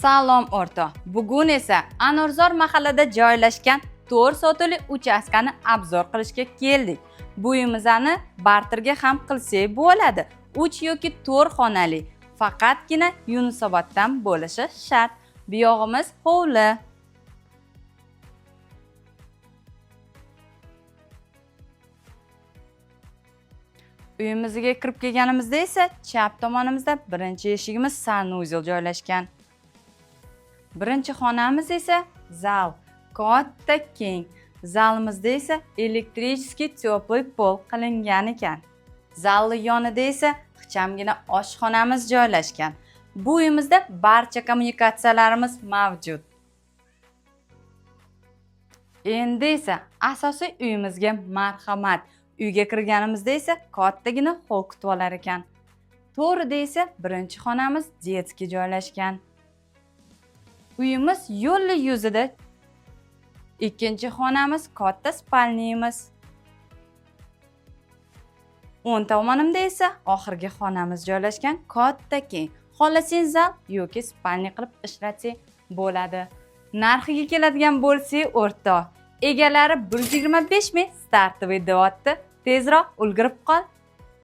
Salom o'rtoq. Bugun esa Anorzor mahallada joylashgan 4 sotili uchastkani obzor qilishga keldik. Bu uyimizni barterga ham qilsak bo'ladi. 3 yoki 4 xonali, faqatgina Yunusoboddan bo'lishi shart. Bu yog'imiz hovli. Uyimizga kirib kelganimizda esa chap tomonimizda birinchi eshigimiz sanuzel joylashgan. Birinchi xonamiz esa zal, katta keng. Zalimizda esa elektrichеский теплый pol qilingan ekan. Zalning yonida esa ixchamgina oshxonamiz joylashgan. Bu uyimizda barcha kommunikatsiyalarimiz mavjud. Endi esa asosiy uyimizga marhamat. Uyga kirganimizda esa kattagina hol kutvolar ekan. To'g'rida esa birinchi xonamiz детский joylashgan. Uyimiz yo'lli yuzida. Ikkinchi xonamiz katta spalniyamiz. O'ng tomonimda esa oxirgi xonamiz joylashgan katta keng. Xohlasang zal yoki spalni qilib ishlatsang bo'ladi. Narxiga keladigan bo'lsak, o'rtoq, egalari 125 ming startoviy deyapti. Tezroq ulgurib qol.